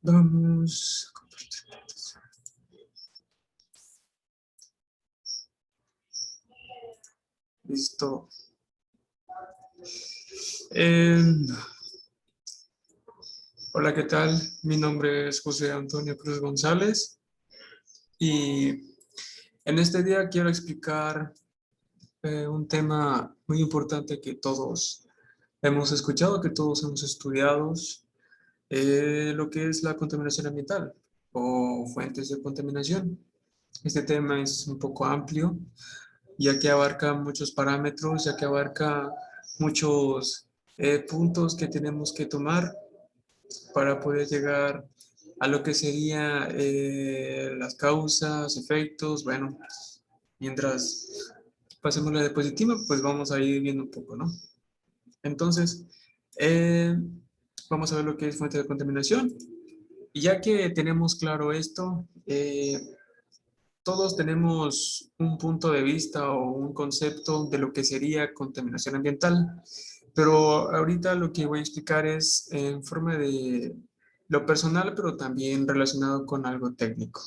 Vamos a compartir. Listo. Hola, ¿qué tal? Mi nombre es José Antonio Cruz González y en este día quiero explicar un tema muy importante que todos hemos escuchado, que todos hemos estudiado, lo que es la contaminación ambiental o fuentes de contaminación. Este tema es un poco amplio, ya que abarca muchos parámetros, ya que abarca muchos puntos que tenemos que tomar para poder llegar a lo que sería las causas, efectos. Bueno, mientras pasemos la diapositiva, pues vamos a ir viendo un poco, ¿no? Entonces, eh, vamos a ver lo que es fuente de contaminación. Y ya que tenemos claro esto, todos tenemos un punto de vista o un concepto de lo que sería contaminación ambiental, pero ahorita lo que voy a explicar es en forma de lo personal, pero también relacionado con algo técnico.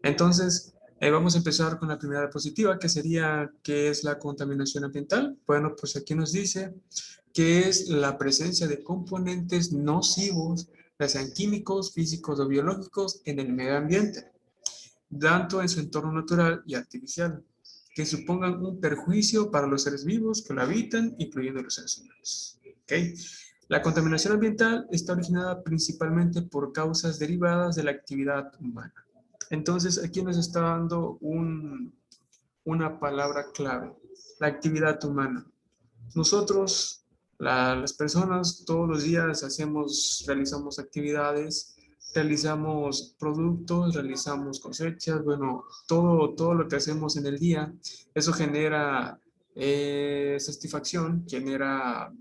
Entonces, vamos a empezar con la primera diapositiva, que sería ¿qué es la contaminación ambiental? Bueno, pues aquí nos dice que es la presencia de componentes nocivos, ya sean químicos, físicos o biológicos, en el medio ambiente, tanto en su entorno natural y artificial, que supongan un perjuicio para los seres vivos que lo habitan, incluyendo los seres humanos. ¿Okay? La contaminación ambiental está originada principalmente por causas derivadas de la actividad humana. Entonces, aquí nos está dando una palabra clave, la actividad humana. Nosotros, las personas, todos los días realizamos actividades, realizamos productos, realizamos cosechas, bueno, todo lo que hacemos en el día, eso genera satisfacción, genera,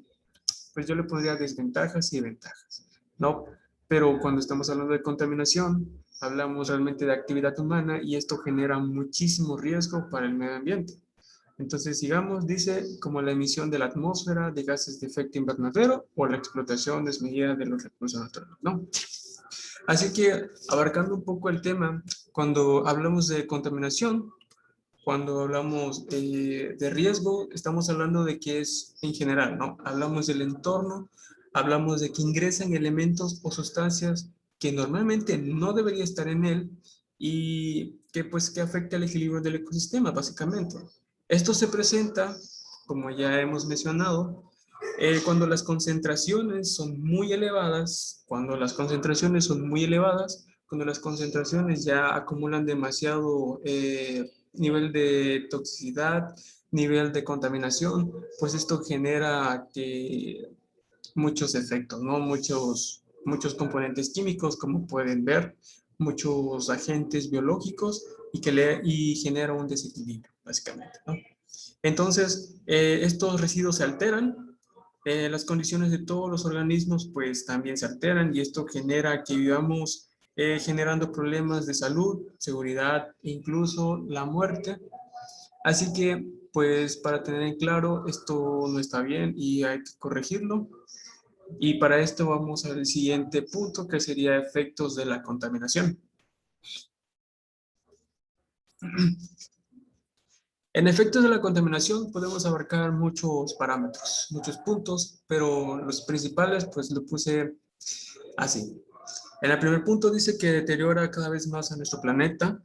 pues yo le pondría desventajas y ventajas, ¿no? Pero cuando estamos hablando de contaminación, hablamos realmente de actividad humana y esto genera muchísimo riesgo para el medio ambiente. Entonces, sigamos, dice, como la emisión de la atmósfera de gases de efecto invernadero o la explotación desmedida de los recursos naturales, ¿no? Así que, abarcando un poco el tema, cuando hablamos de contaminación, cuando hablamos de riesgo, estamos hablando de que es en general, ¿no? Hablamos del entorno, hablamos de que ingresan elementos o sustancias que normalmente no debería estar en él y que pues que afecta el equilibrio del ecosistema, básicamente. Esto se presenta, como ya hemos mencionado, cuando las concentraciones son muy elevadas, cuando las concentraciones ya acumulan demasiado nivel de toxicidad, nivel de contaminación, pues esto genera que muchos efectos, ¿no? Muchos componentes químicos, como pueden ver, muchos agentes biológicos y genera un desequilibrio, básicamente, ¿no? Entonces, estos residuos se alteran, las condiciones de todos los organismos pues también se alteran y esto genera que vivamos generando problemas de salud, seguridad e incluso la muerte. Así que pues para tener en claro esto no está bien y hay que corregirlo. Y para esto vamos al siguiente punto que sería efectos de la contaminación. En efectos de la contaminación podemos abarcar muchos parámetros, muchos puntos, pero los principales pues lo puse así. En el primer punto dice que deteriora cada vez más a nuestro planeta,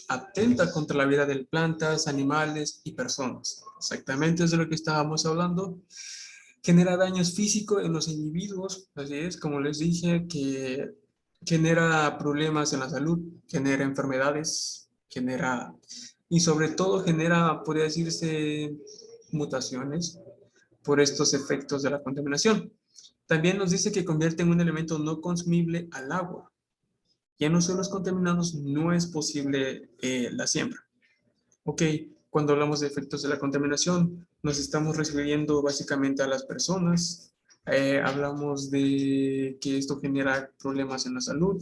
atenta contra la vida de plantas, animales y personas. Exactamente es de lo que estábamos hablando. Genera daños físicos en los individuos, así es, como les dije, que genera problemas en la salud, genera enfermedades, y sobre todo genera, podría decirse, mutaciones por estos efectos de la contaminación. También nos dice que convierte en un elemento no consumible al agua. Ya en los suelos contaminados no es posible la siembra. Ok, cuando hablamos de efectos de la contaminación, nos estamos refiriendo básicamente a las personas. Hablamos de que esto genera problemas en la salud,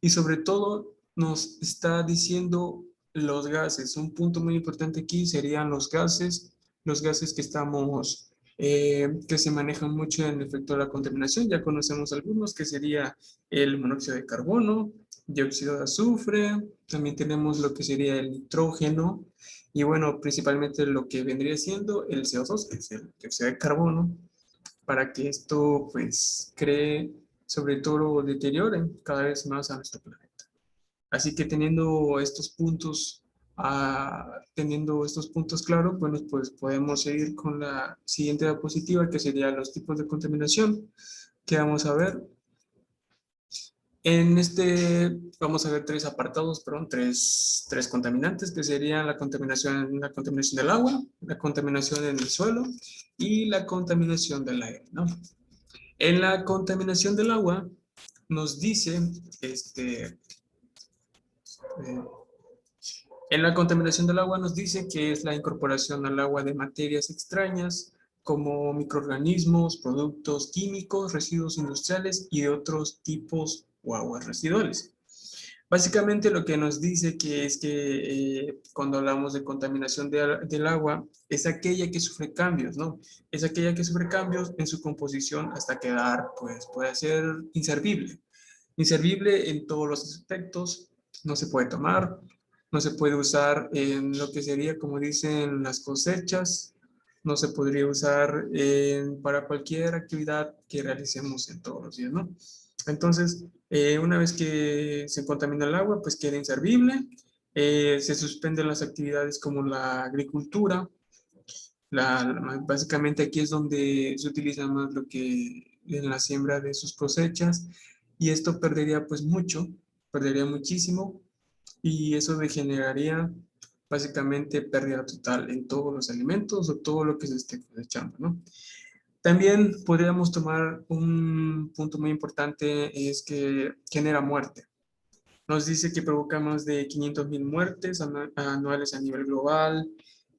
y sobre todo nos está diciendo los gases. Un punto muy importante aquí serían los gases que estamos que se manejan mucho en el efecto de la contaminación. Ya conocemos algunos, que sería el monóxido de carbono, dióxido de azufre, también tenemos lo que sería el nitrógeno, y bueno, principalmente lo que vendría siendo el CO2, que es el dióxido de carbono, para que esto pues cree, sobre todo deteriore cada vez más a nuestro planeta. Así que teniendo estos puntos claros, bueno, pues podemos seguir con la siguiente diapositiva, que serían los tipos de contaminación que vamos a ver. En este vamos a ver tres apartados, perdón, tres contaminantes, que serían la contaminación del agua, la contaminación en el suelo y la contaminación del aire, ¿no? En la contaminación del agua nos dice, eh, en la contaminación del agua nos dice que es la incorporación al agua de materias extrañas como microorganismos, productos químicos, residuos industriales y de otros tipos o aguas residuales. Básicamente lo que nos dice que es que cuando hablamos de contaminación del agua, es aquella que sufre cambios, ¿no? Es aquella que sufre cambios en su composición hasta quedar, pues puede ser inservible. Inservible en todos los aspectos, no se puede tomar, no se puede usar en lo que sería, como dicen, las cosechas, no se podría usar para cualquier actividad que realicemos en todos los días, ¿no? Entonces, una vez que se contamina el agua, pues queda inservible, se suspenden las actividades como la agricultura, básicamente aquí es donde se utiliza más lo que en la siembra de sus cosechas, y esto perdería pues mucho, perdería muchísimo, y eso degeneraría básicamente pérdida total en todos los alimentos o todo lo que se esté cosechando, ¿no? También podríamos tomar un punto muy importante, es que genera muerte. Nos dice que provoca más de 500.000 muertes anuales a nivel global.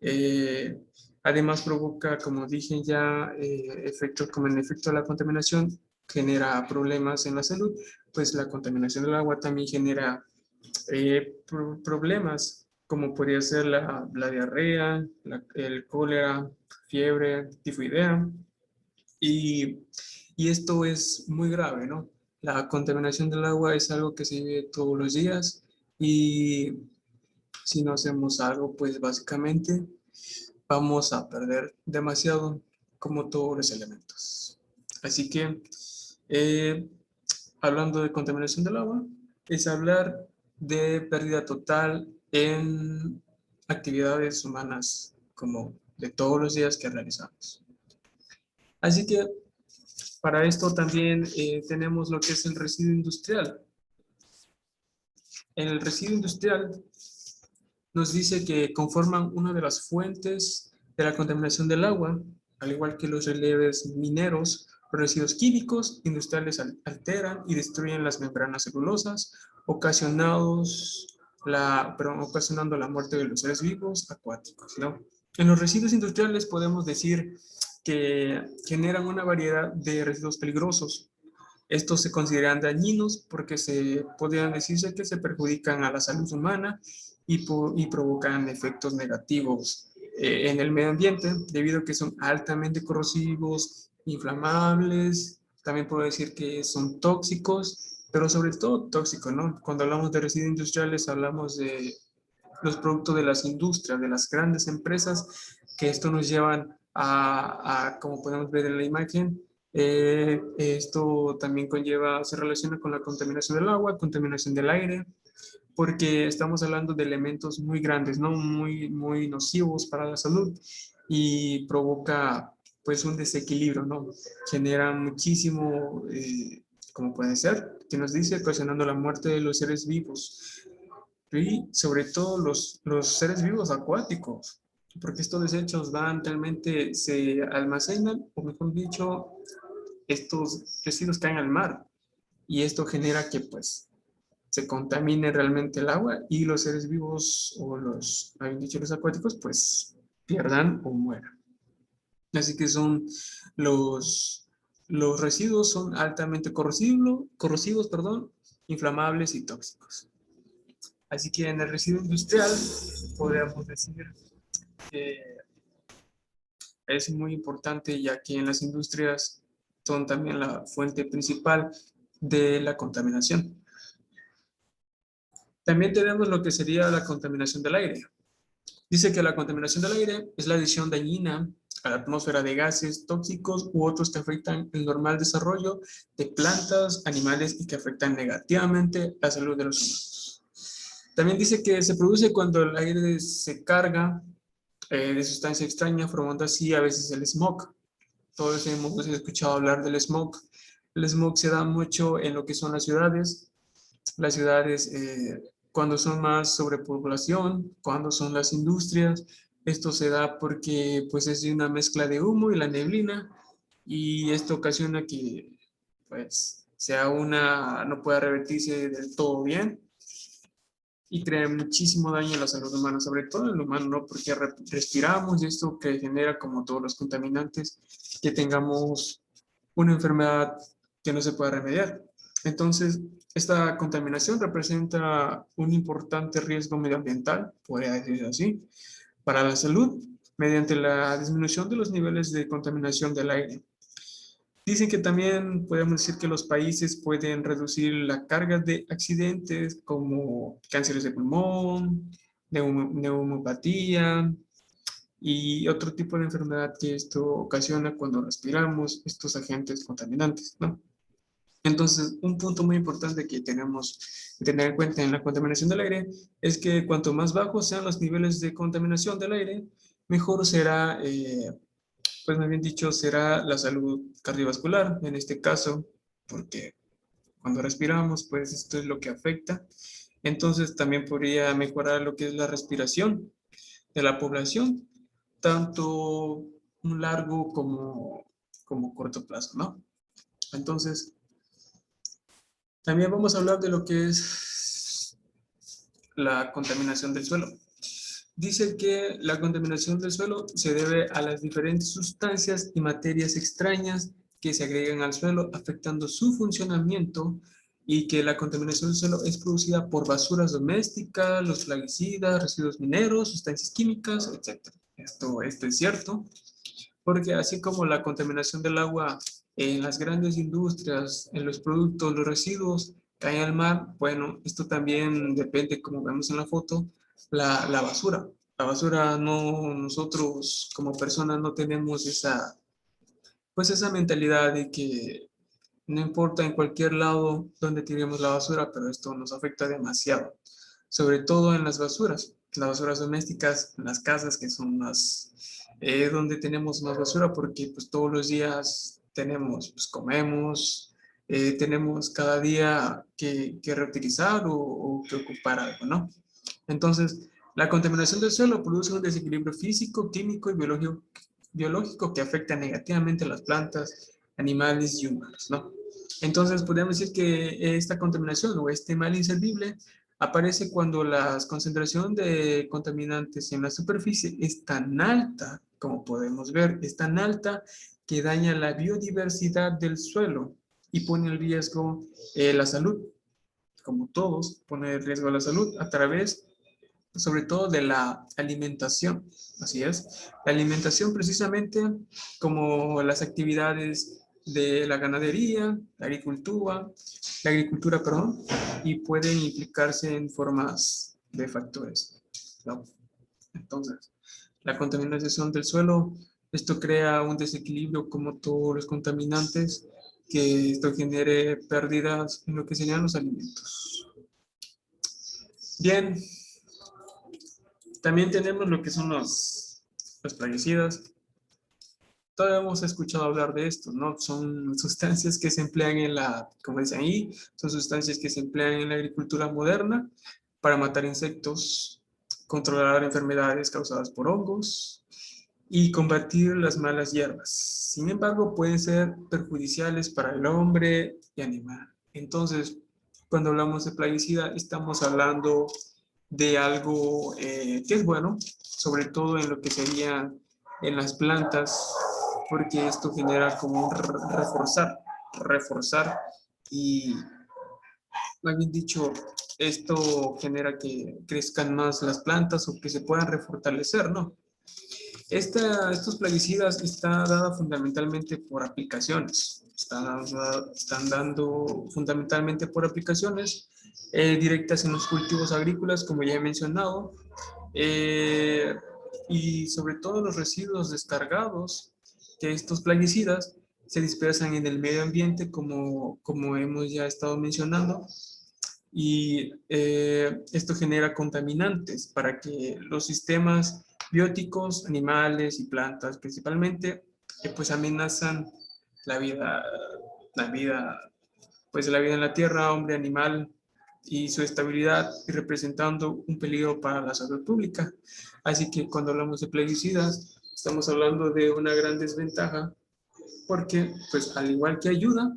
Eh, Además provoca, como dije ya, efectos como el efecto de la contaminación genera problemas en la salud, pues la contaminación del agua también genera problemas como podría ser la diarrea, el cólera, fiebre, tifoidea. Y, y esto es muy grave, ¿no? La contaminación del agua es algo que se vive todos los días, y si no hacemos algo, pues básicamente vamos a perder demasiado como todos los elementos. Así que, eh, hablando de contaminación del agua, es hablar de pérdida total en actividades humanas como de todos los días que realizamos. Así que para esto también tenemos lo que es el residuo industrial. En el residuo industrial nos dice que conforman una de las fuentes de la contaminación del agua, al igual que los relieves mineros. Los residuos químicos industriales alteran y destruyen las membranas celulosas, ocasionando la muerte de los seres vivos acuáticos, ¿no? En los residuos industriales podemos decir que generan una variedad de residuos peligrosos. Estos se consideran dañinos porque podrían decirse que se perjudican a la salud humana y provocan efectos negativos en el medio ambiente, debido a que son altamente corrosivos, inflamables. También puedo decir que son tóxicos, pero sobre todo tóxicos, ¿no? Cuando hablamos de residuos industriales, hablamos de los productos de las industrias, de las grandes empresas, que esto nos llevan como podemos ver en la imagen, esto también se relaciona con la contaminación del agua, contaminación del aire, porque estamos hablando de elementos muy grandes, ¿no? Muy, muy nocivos para la salud, y provoca pues un desequilibrio, ¿no? Genera muchísimo, como puede ser, que nos dice, ocasionando la muerte de los seres vivos y sobre todo los seres vivos acuáticos, porque estos desechos realmente se almacenan, o mejor dicho, estos residuos caen al mar, y esto genera que pues se contamine realmente el agua, y los seres vivos o habían dicho los acuáticos, pues pierdan o mueran. Así que los residuos son altamente corrosivos, perdón, inflamables y tóxicos. Así que en el residuo industrial podríamos decir que es muy importante, ya que en las industrias son también la fuente principal de la contaminación. También tenemos lo que sería la contaminación del aire. Dice que la contaminación del aire es la adición dañina a la atmósfera de gases tóxicos u otros que afectan el normal desarrollo de plantas, animales y que afectan negativamente la salud de los humanos. También dice que se produce cuando el aire se carga de sustancia extraña, formando así a veces el smog. Todos hemos escuchado hablar del smog. El smog se da mucho en lo que son las ciudades cuando son más sobrepoblación, cuando son las industrias. Esto se da porque pues es una mezcla de humo y la neblina y esto ocasiona que pues sea no pueda revertirse del todo bien y crea muchísimo daño a la salud humana, sobre todo en el humano, ¿no? Porque respiramos y esto que genera, como todos los contaminantes, que tengamos una enfermedad que no se pueda remediar. Entonces, esta contaminación representa un importante riesgo medioambiental, podría decirse así, para la salud, mediante la disminución de los niveles de contaminación del aire. Dicen que también podemos decir que los países pueden reducir la carga de accidentes como cánceres de pulmón, neumopatía y otro tipo de enfermedad que esto ocasiona cuando respiramos estos agentes contaminantes, ¿no? Entonces, un punto muy importante que tenemos que tener en cuenta en la contaminación del aire es que cuanto más bajos sean los niveles de contaminación del aire, mejor será pues más bien dicho, será la salud cardiovascular, en este caso, porque cuando respiramos, pues esto es lo que afecta. Entonces también podría mejorar lo que es la respiración de la población, tanto un largo como corto plazo, ¿no? Entonces, también vamos a hablar de lo que es la contaminación del suelo. Dice que la contaminación del suelo se debe a las diferentes sustancias y materias extrañas que se agregan al suelo, afectando su funcionamiento y que la contaminación del suelo es producida por basuras domésticas, los plaguicidas, residuos mineros, sustancias químicas, etc. Esto es cierto, porque así como la contaminación del agua en las grandes industrias, en los productos, los residuos caen al mar, bueno, esto también depende, como vemos en la foto, la basura. La basura no, nosotros como personas no tenemos pues esa mentalidad de que no importa en cualquier lado donde tiremos la basura, pero esto nos afecta demasiado, sobre todo en las basuras domésticas, en las casas que son donde tenemos más basura porque pues todos los días tenemos, pues comemos, tenemos cada día que reutilizar o que ocupar algo, ¿no? Entonces, la contaminación del suelo produce un desequilibrio físico, químico y biológico que afecta negativamente a las plantas, animales y humanos, ¿no? Entonces, podemos decir que esta contaminación o este mal inservible aparece cuando la concentración de contaminantes en la superficie es tan alta, como podemos ver, es tan alta que daña la biodiversidad del suelo y pone en riesgo la salud, como todos, pone en riesgo la salud a través sobre todo de la alimentación. Así es, la alimentación precisamente como las actividades de la ganadería, la agricultura, perdón, y pueden implicarse en formas de factores, ¿no? Entonces, la contaminación del suelo, esto crea un desequilibrio como todos los contaminantes, que esto genere pérdidas en lo que serían los alimentos. Bien, también tenemos lo que son los plaguicidas. Todavía hemos escuchado hablar de esto, ¿no? Son sustancias que se emplean como dicen ahí, son sustancias que se emplean en la agricultura moderna para matar insectos, controlar enfermedades causadas por hongos y combatir las malas hierbas. Sin embargo, pueden ser perjudiciales para el hombre y animal. Entonces, cuando hablamos de plaguicida, estamos hablando de algo que es bueno, sobre todo en lo que sería en las plantas, porque esto genera como un reforzar y, más bien dicho, esto genera que crezcan más las plantas o que se puedan refortalecer, ¿no? Estos plaguicidas están dadas fundamentalmente por aplicaciones. Están dando fundamentalmente por aplicaciones directas en los cultivos agrícolas, como ya he mencionado, eh, y sobre todo los residuos descargados que estos plaguicidas se dispersan en el medio ambiente, como hemos ya estado mencionando, y esto genera contaminantes para que los sistemas bióticos, animales y plantas principalmente, pues amenazan la vida, la vida, pues la vida en la tierra, hombre, animal y su estabilidad, y representando un peligro para la salud pública. Así que cuando hablamos de plaguicidas, estamos hablando de una gran desventaja porque, pues al igual que ayuda,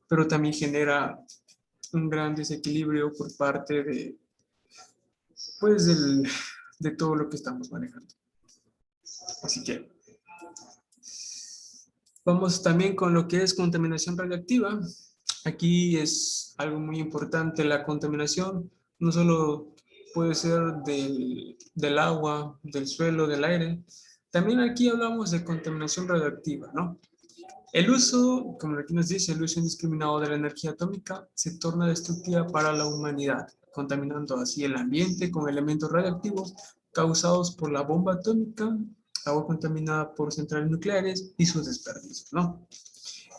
pero también genera un gran desequilibrio por parte de, pues, de todo lo que estamos manejando. Así que vamos también con lo que es contaminación radiactiva. Aquí es algo muy importante la contaminación. No solo puede ser del agua, del suelo, del aire. También aquí hablamos de contaminación radioactiva, ¿no? El uso, como aquí nos dice, el uso indiscriminado de la energía atómica se torna destructiva para la humanidad, contaminando así el ambiente con elementos radioactivos causados por la bomba atómica, agua contaminada por centrales nucleares y sus desperdicios, ¿no?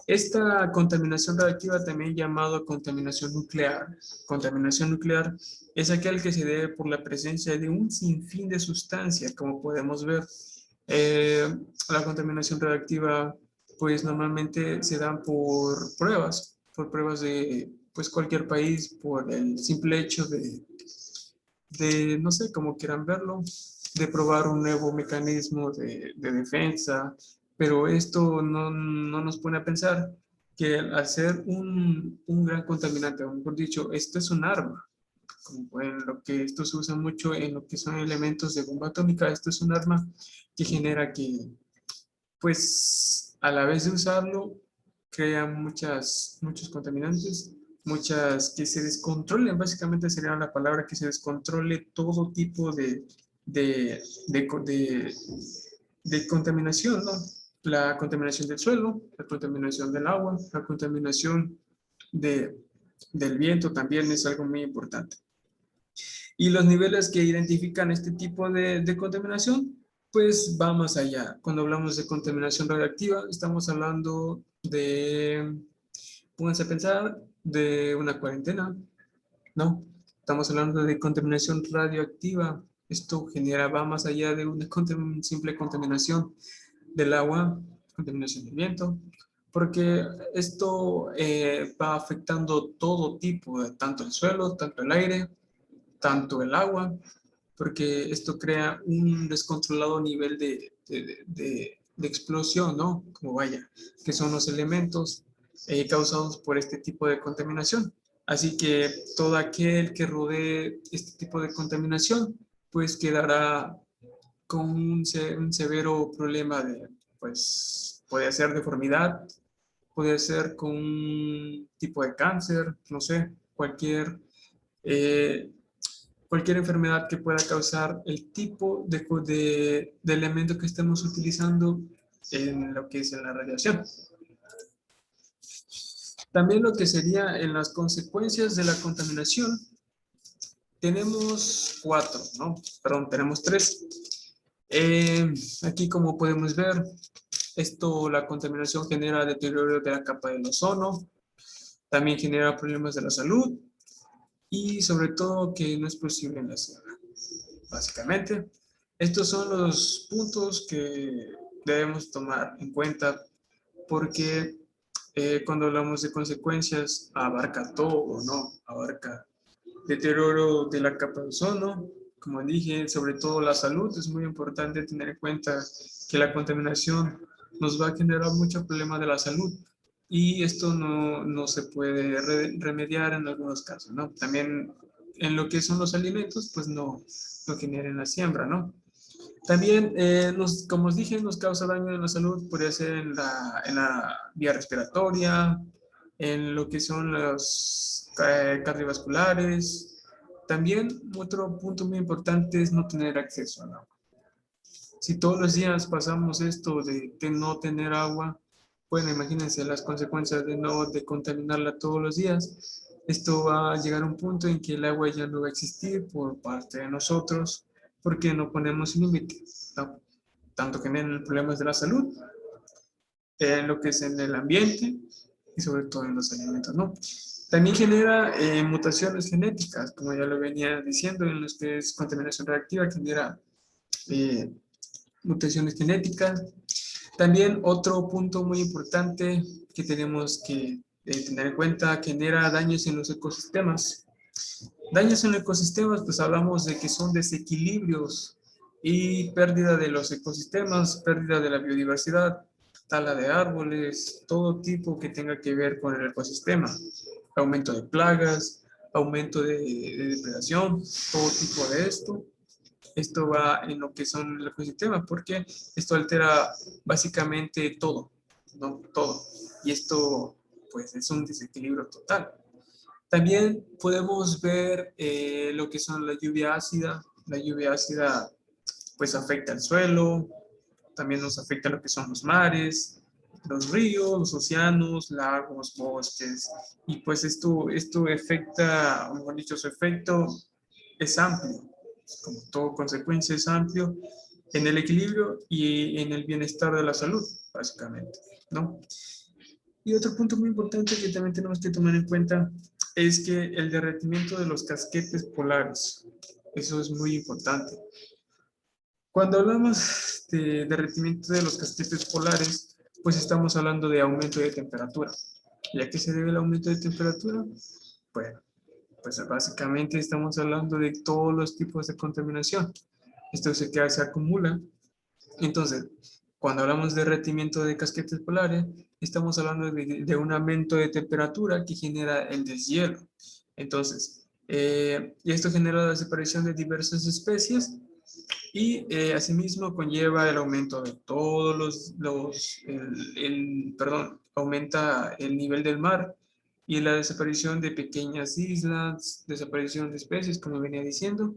Esta contaminación radiactiva, también llamada contaminación nuclear. Contaminación nuclear es aquel que se debe por la presencia de un sinfín de sustancias, como podemos ver. La contaminación radiactiva, pues normalmente se dan por pruebas de pues cualquier país, por el simple hecho no sé cómo quieran verlo, de probar un nuevo mecanismo de defensa, pero esto no nos pone a pensar que al ser un gran contaminante, o mejor dicho, esto es un arma, como pueden, lo que esto se usa mucho en lo que son elementos de bomba atómica, esto es un arma que genera que, pues, a la vez de usarlo, crea muchos contaminantes, muchas que se descontrolen, básicamente sería la palabra, que se descontrole todo tipo de, de, de contaminación, ¿no? La contaminación del suelo, la contaminación del agua, la contaminación de, del viento también es algo muy importante. Y los niveles que identifican este tipo de contaminación, pues va más allá. Cuando hablamos de contaminación radioactiva, estamos hablando de, pónganse a pensar, de una cuarentena, ¿no? Estamos hablando de contaminación radioactiva. Esto genera, va más allá de una simple contaminación del agua, contaminación del viento, porque esto va afectando todo tipo, tanto el suelo, tanto el aire, tanto el agua, porque esto crea un descontrolado nivel de explosión, ¿no? Como vaya, que son los elementos causados por este tipo de contaminación. Así que todo aquel que rodee este tipo de contaminación, pues quedará con un severo problema de, pues, puede ser deformidad, puede ser con un tipo de cáncer, no sé, eh, cualquier enfermedad que pueda causar el tipo de elemento que estemos utilizando en lo que es en la radiación. También lo que sería en las consecuencias de la contaminación, tenemos cuatro, ¿no? Perdón, tenemos tres. Aquí, como podemos ver, la contaminación genera deterioro de la capa del ozono, también genera problemas de la salud y sobre todo que no es posible en la Tierra. Básicamente, estos son los puntos que debemos tomar en cuenta porque cuando hablamos de consecuencias abarca todo, ¿no? Abarca deterioro de la capa de ozono, como dije, sobre todo la salud. Es muy importante tener en cuenta que la contaminación nos va a generar mucho problema de la salud y esto no se puede remediar en algunos casos, ¿no? También en lo que son los alimentos, pues no generen la siembra, ¿no? También, como os dije, nos causa daño en la salud, puede ser en la vía respiratoria, en lo que son los cardiovasculares. También otro punto muy importante es no tener acceso al agua. Si todos los días pasamos esto de no tener agua, bueno, imagínense las consecuencias de contaminarla todos los días. Esto va a llegar a un punto en que el agua ya no va a existir por parte de nosotros porque no ponemos límite, ¿no? Tanto generan problemas de la salud, en lo que es en el ambiente y sobre todo en los alimentos, ¿no? También genera mutaciones genéticas, como ya lo venía diciendo, en los que es contaminación reactiva, genera eh, mutaciones genéticas. También otro punto muy importante que tenemos que tener en cuenta, genera daños en los ecosistemas. Daños en los ecosistemas, pues hablamos de que son desequilibrios y pérdida de los ecosistemas, pérdida de la biodiversidad, tala de árboles, todo tipo que tenga que ver con el ecosistema, aumento de plagas, aumento de depredación, todo tipo de esto. Esto va en lo que son el ecosistema, porque esto altera básicamente todo, ¿no? Todo. Y esto, pues, es un desequilibrio total. También podemos ver lo que son la lluvia ácida. La lluvia ácida, pues, afecta al suelo, también nos afecta lo que son los mares, los ríos, los océanos, lagos, bosques. Y pues esto afecta, o mejor dicho, su efecto es amplio, como todo consecuencia es amplio en el equilibrio y en el bienestar de la salud, básicamente, ¿no? Y otro punto muy importante que también tenemos que tomar en cuenta es que el derretimiento de los casquetes polares, eso es muy importante. Cuando hablamos de derretimiento de los casquetes polares, pues estamos hablando de aumento de temperatura. ¿Y a qué se debe el aumento de temperatura? Bueno, pues básicamente estamos hablando de todos los tipos de contaminación. Esto se acumula. Entonces, cuando hablamos de derretimiento de casquetes polares, estamos hablando de un aumento de temperatura que genera el deshielo. Entonces, y esto genera la desaparición de diversas especies y asimismo conlleva el aumento de todos perdón, aumenta el nivel del mar y la desaparición de pequeñas islas, desaparición de especies, como venía diciendo.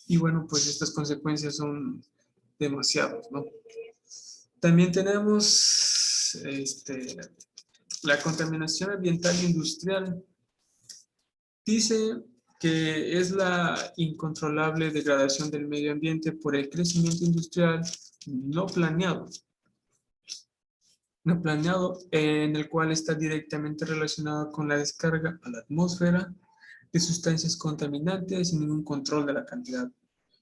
Y bueno, pues estas consecuencias son demasiadas, ¿no? También tenemos la contaminación ambiental e industrial. Dice que es la incontrolable degradación del medio ambiente por el crecimiento industrial no planeado, en el cual está directamente relacionado con la descarga a la atmósfera de sustancias contaminantes sin ningún control de la cantidad,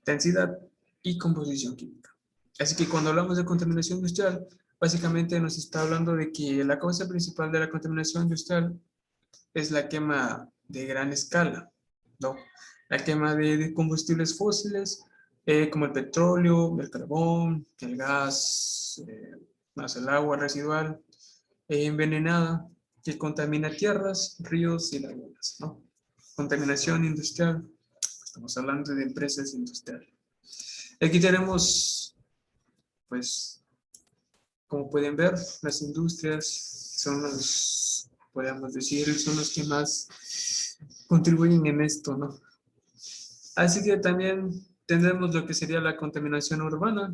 densidad y composición química. Así que cuando hablamos de contaminación industrial, básicamente nos está hablando de que la causa principal de la contaminación industrial es la quema de gran escala, ¿no? La quema de combustibles fósiles, como el petróleo, el carbón, el gas, más el agua residual envenenada, que contamina tierras, ríos y lagunas, ¿no? Contaminación industrial, estamos hablando de empresas industriales. Aquí tenemos, pues, como pueden ver, las industrias son los, podemos decir, son los que más contribuyen en esto, ¿no? Así que también tendremos lo que sería la contaminación urbana.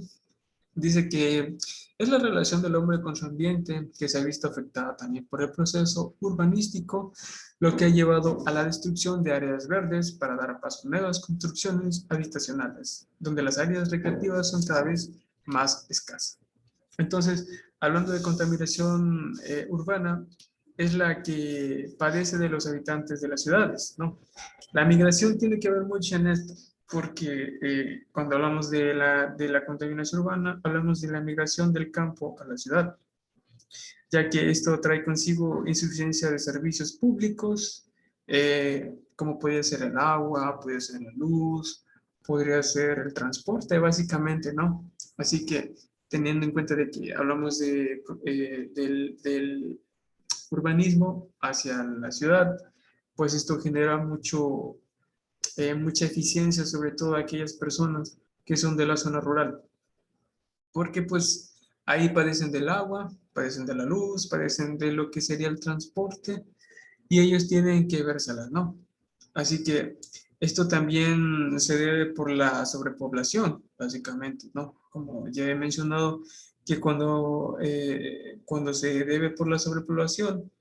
Dice que es la relación del hombre con su ambiente que se ha visto afectada también por el proceso urbanístico, lo que ha llevado a la destrucción de áreas verdes para dar paso a nuevas construcciones habitacionales, donde las áreas recreativas son cada vez más escasas. Entonces, hablando de contaminación urbana, es la que padece de los habitantes de las ciudades, ¿no? La migración tiene que ver mucho en esto, porque cuando hablamos de la contaminación urbana, hablamos de la migración del campo a la ciudad, ya que esto trae consigo insuficiencia de servicios públicos, como puede ser el agua, puede ser la luz, podría ser el transporte, básicamente, ¿no? Así que teniendo en cuenta de que hablamos del urbanismo hacia la ciudad, pues esto genera mucha eficiencia, sobre todo a aquellas personas que son de la zona rural, porque pues ahí padecen del agua, padecen de la luz, padecen de lo que sería el transporte y ellos tienen que vérselas, ¿no? Así que Esto también se debe por la sobrepoblación, básicamente, ¿no? Como ya he mencionado, que cuando se debe por la sobrepoblación,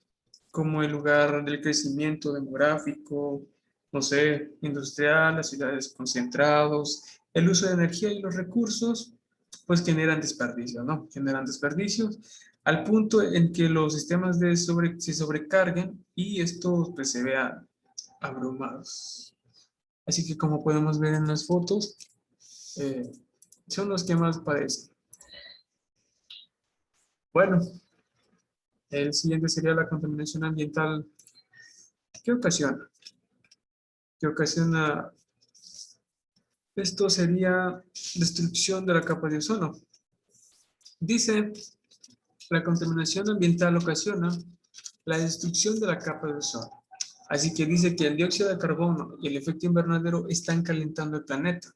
como el lugar del crecimiento demográfico, no sé, industrial, las ciudades concentrados, el uso de energía y los recursos, pues generan desperdicios, ¿no? Generan desperdicios al punto en que los sistemas se sobrecarguen y estos pues se vean abrumados. Así que como podemos ver en las fotos, eh, son los que más padecen. Bueno, el siguiente sería la contaminación ambiental. ¿Qué ocasiona? ¿Qué ocasiona? Esto sería destrucción de la capa de ozono. Dice, la contaminación ambiental ocasiona la destrucción de la capa de ozono. Así que dice que el dióxido de carbono y el efecto invernadero están calentando el planeta.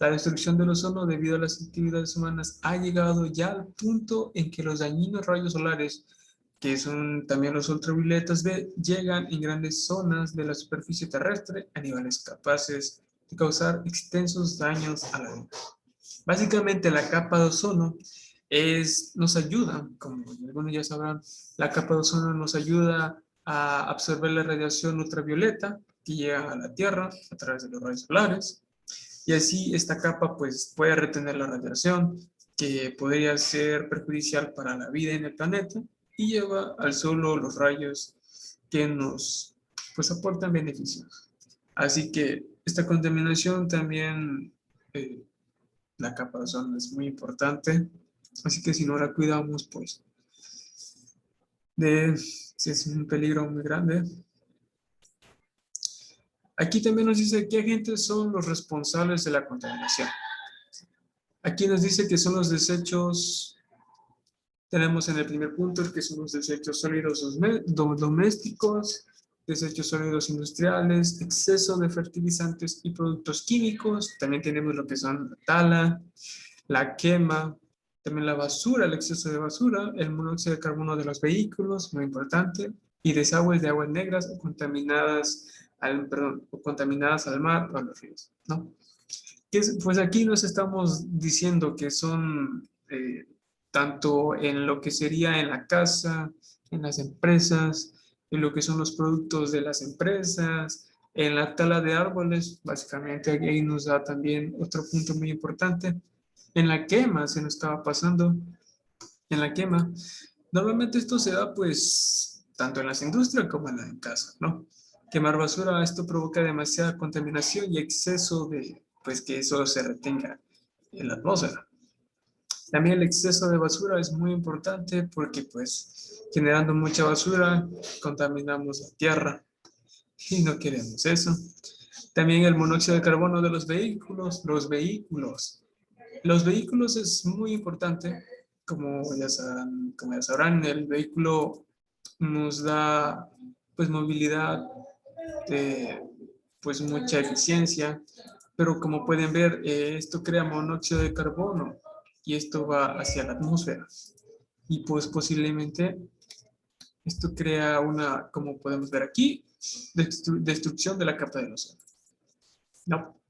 La destrucción del ozono debido a las actividades humanas ha llegado ya al punto en que los dañinos rayos solares, que son también los ultravioletas B, llegan en grandes zonas de la superficie terrestre a niveles capaces de causar extensos daños a la vida. Básicamente la capa de ozono nos ayuda, como algunos ya sabrán, la capa de ozono nos ayuda a absorber la radiación ultravioleta que llega a la Tierra a través de los rayos solares. Y así esta capa pues puede retener la radiación que podría ser perjudicial para la vida en el planeta y lleva al suelo los rayos que nos pues aportan beneficios. Así que esta contaminación también, la capa de ozono es muy importante, así que si no la cuidamos pues es un peligro muy grande. Aquí también nos dice qué agentes son los responsables de la contaminación. Aquí nos dice que son los desechos, tenemos en el primer punto que son los desechos sólidos domésticos, desechos sólidos industriales, exceso de fertilizantes y productos químicos. También tenemos lo que son la tala, la quema, también la basura, el exceso de basura, el monóxido de carbono de los vehículos, muy importante, y desagües de aguas negras o contaminadas al mar o a los ríos, ¿no? Pues aquí nos estamos diciendo que son tanto en lo que sería en la casa, en las empresas, en lo que son los productos de las empresas, en la tala de árboles, básicamente ahí nos da también otro punto muy importante. En la quema se nos estaba pasando, en la quema. Normalmente esto se da pues tanto en las industrias como en la casa, ¿no? Quemar basura, esto provoca demasiada contaminación y exceso de, pues que eso se retenga en la atmósfera. También el exceso de basura es muy importante porque pues generando mucha basura contaminamos la tierra y no queremos eso. También el monóxido de carbono de los vehículos, Los vehículos es muy importante, como ya sabrán, el vehículo nos da pues movilidad, de pues mucha eficiencia, pero como pueden ver, esto crea monóxido de carbono y esto va hacia la atmósfera. Y pues posiblemente esto crea una, como podemos ver aquí, destrucción de la capa de ozono. No.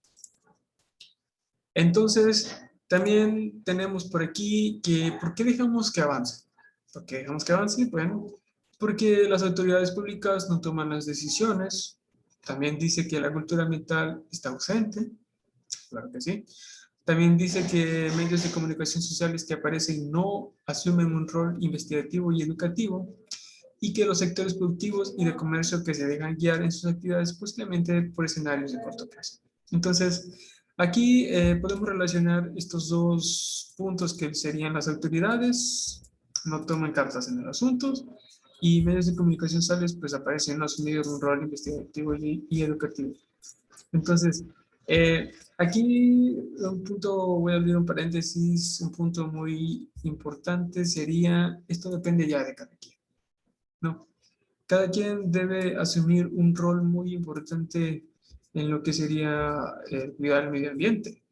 Entonces, también tenemos por aquí que, ¿por qué dejamos que avance? ¿Por qué dejamos que avance? Bueno, porque las autoridades públicas no toman las decisiones. También dice que la cultura ambiental está ausente, claro que sí. También dice que medios de comunicación sociales que aparecen no asumen un rol investigativo y educativo y que los sectores productivos y de comercio que se dejan guiar en sus actividades posiblemente por escenarios de corto plazo. Entonces, aquí podemos relacionar estos dos puntos que serían las autoridades, no toman cartas en el asunto, y medios de comunicación sociales pues aparecen no asumiendo un rol investigativo y educativo. Entonces, aquí un punto, voy a abrir un paréntesis, un punto muy importante sería, esto depende ya de cada quien, ¿no? Cada quien debe asumir un rol muy importante en lo que sería cuidar el medio ambiente,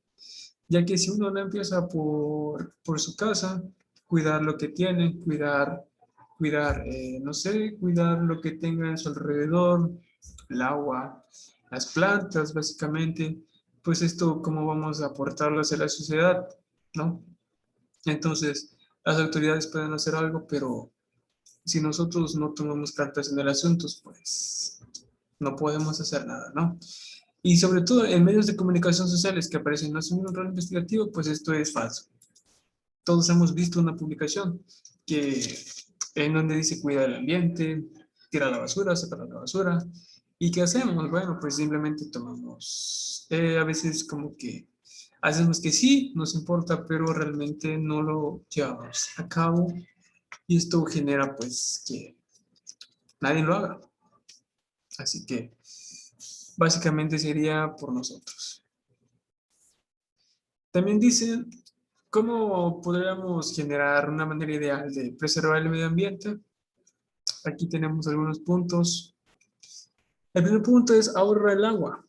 ya que si uno no empieza por su casa, cuidar lo que tiene, no sé, cuidar lo que tenga en su alrededor, el agua, las plantas, básicamente, pues esto, ¿cómo vamos a aportarlo hacia la sociedad? ¿No? Entonces, las autoridades pueden hacer algo, pero si nosotros no tomamos cartas en el asunto, pues no podemos hacer nada, ¿no? Y sobre todo en medios de comunicación sociales que aparecen no asumen un rol investigativo, pues esto es falso. Todos hemos visto una publicación que en donde dice cuida el ambiente, tira la basura, separa la basura. ¿Y qué hacemos? Bueno, pues simplemente tomamos, a veces como que hacemos que sí, nos importa, pero realmente no lo llevamos a cabo y esto genera pues que nadie lo haga. Así que básicamente sería por nosotros. También dicen, ¿cómo podríamos generar una manera ideal de preservar el medio ambiente? Aquí tenemos algunos puntos. El primer punto es ahorra el agua.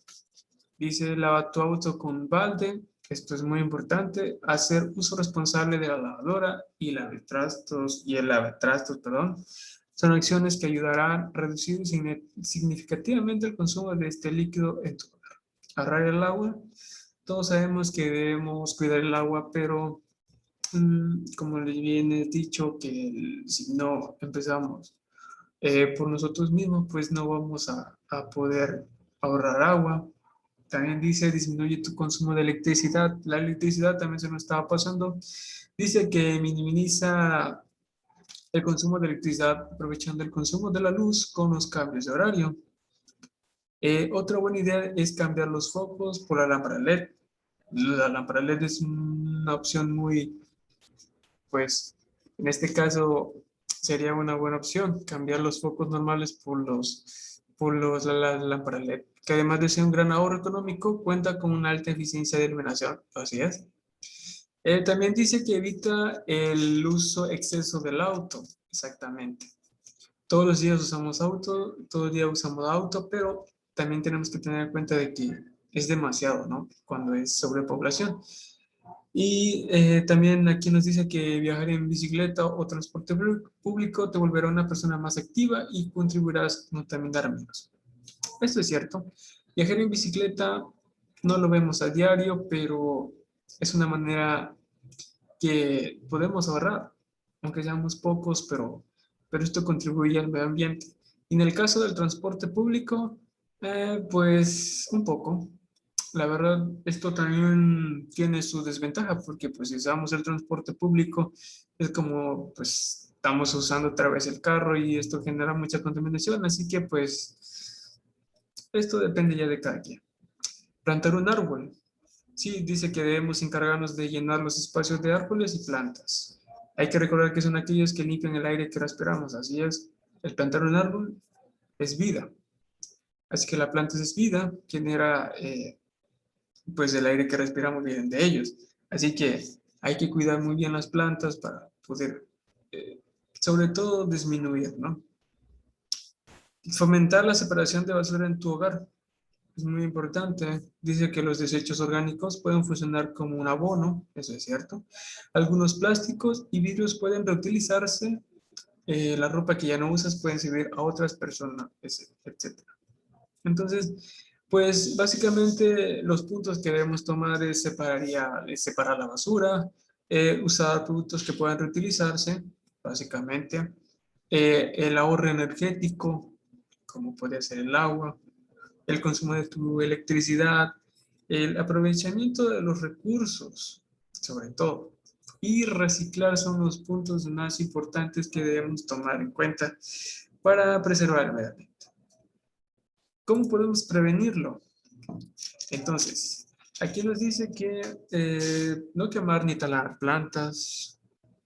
Dice, lava tu auto con balde. Esto es muy importante. Hacer uso responsable de la lavadora y el lavatrastos, perdón. Son acciones que ayudarán a reducir significativamente el consumo de este líquido en tu hogar. Ahorrar el agua. Todos sabemos que debemos cuidar el agua, pero como les viene dicho, que si no empezamos por nosotros mismos, pues no vamos a poder ahorrar agua. También dice, disminuye tu consumo de electricidad. La electricidad también se nos estaba pasando. Dice que minimiza el consumo de electricidad aprovechando el consumo de la luz con los cambios de horario. Otra buena idea es cambiar los focos por la lámpara LED. La lámpara LED es una opción muy, pues, en este caso sería una buena opción, cambiar los focos normales por la lámpara LED, que además de ser un gran ahorro económico, cuenta con una alta eficiencia de iluminación. Así es. También dice que evita el uso exceso del auto. Exactamente. Todos los días usamos auto, todo el día usamos auto, pero también tenemos que tener en cuenta de que es demasiado, ¿no? Cuando es sobrepoblación. Y también aquí nos dice que viajar en bicicleta o transporte público te volverá una persona más activa y contribuirás a contaminar menos. Esto es cierto. Viajar en bicicleta no lo vemos a diario, pero es una manera que podemos ahorrar, aunque seamos pocos, pero esto contribuye al medio ambiente. Y en el caso del transporte público, pues un poco. La verdad, esto también tiene su desventaja porque pues si usamos el transporte público es como pues estamos usando otra vez el carro y esto genera mucha contaminación, así que pues esto depende ya de cada quien. Plantar un árbol. Sí, dice que debemos encargarnos de llenar los espacios de árboles y plantas. Hay que recordar que son aquellos que limpian el aire que respiramos, así es. El plantar un árbol es vida. Así que la planta es vida, genera pues el aire que respiramos viene de ellos. Así que hay que cuidar muy bien las plantas para poder, eh, sobre todo, disminuir, ¿no? Fomentar la separación de basura en tu hogar es muy importante. Dice que los desechos orgánicos pueden funcionar como un abono, eso es cierto. Algunos plásticos y vidrios pueden reutilizarse. La ropa que ya no usas pueden servir a otras personas, etcétera. Entonces, pues básicamente los puntos que debemos tomar es separar la basura, usar productos que puedan reutilizarse, básicamente, el ahorro energético, como puede ser el agua, el consumo de tu electricidad, el aprovechamiento de los recursos, sobre todo. Y reciclar son los puntos más importantes que debemos tomar en cuenta para preservar el medio ambiente. ¿Cómo podemos prevenirlo? Entonces, aquí nos dice que no quemar ni talar plantas,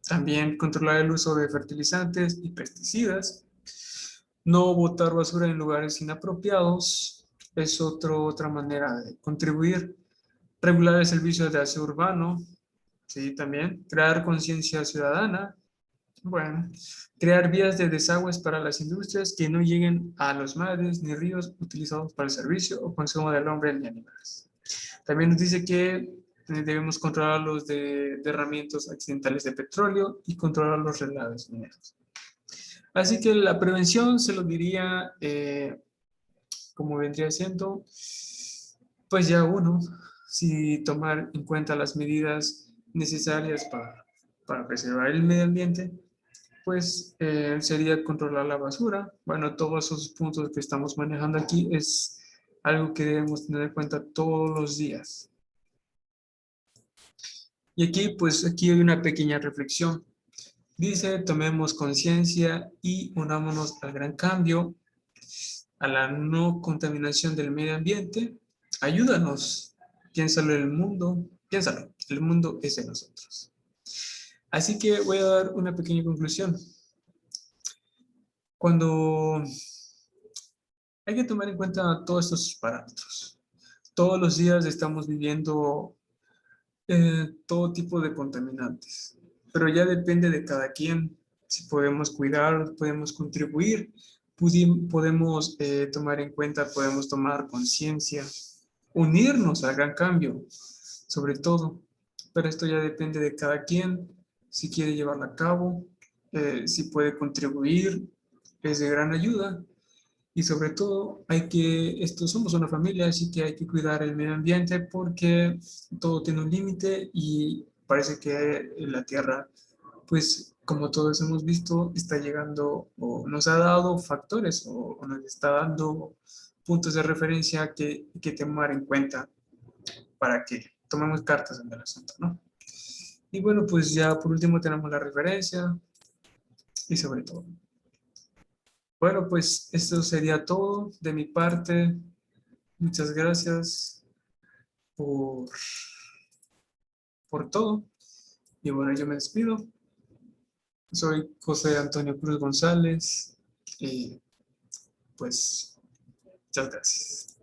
también controlar el uso de fertilizantes y pesticidas, no botar basura en lugares inapropiados, es otra manera de contribuir, regular el servicio de aseo urbano, sí, también, crear conciencia ciudadana, bueno, crear vías de desagües para las industrias que no lleguen a los mares ni ríos utilizados para el servicio o consumo del hombre ni animales. También nos dice que debemos controlar los derramamientos accidentales de petróleo y controlar los relaves mineros. Así que la prevención se lo diría como vendría siendo, pues ya uno, si tomar en cuenta las medidas necesarias para preservar el medio ambiente, pues sería controlar la basura. Bueno, todos esos puntos que estamos manejando aquí es algo que debemos tener en cuenta todos los días. Y aquí, pues aquí hay una pequeña reflexión. Dice, tomemos conciencia y unámonos al gran cambio, a la no contaminación del medio ambiente. Ayúdanos, piénsalo en el mundo, piénsalo, el mundo es de nosotros. Así que voy a dar una pequeña conclusión. Cuando hay que tomar en cuenta todos estos parámetros. Todos los días estamos viviendo todo tipo de contaminantes, pero ya depende de cada quien. Si podemos cuidar, podemos contribuir, podemos tomar en cuenta, podemos tomar conciencia, unirnos al gran cambio, sobre todo. Pero esto ya depende de cada quien, si quiere llevarlo a cabo, si puede contribuir, es de gran ayuda. Y sobre todo, somos una familia, así que hay que cuidar el medio ambiente porque todo tiene un límite y parece que la Tierra, pues como todos hemos visto, está llegando o nos ha dado factores o nos está dando puntos de referencia que hay que tomar en cuenta para que tomemos cartas en el asunto, ¿no? Y bueno, pues ya por último tenemos la referencia y sobre todo. Bueno, pues esto sería todo de mi parte. Muchas gracias por, por todo. Y bueno, yo me despido. Soy José Antonio Cruz González y pues muchas gracias.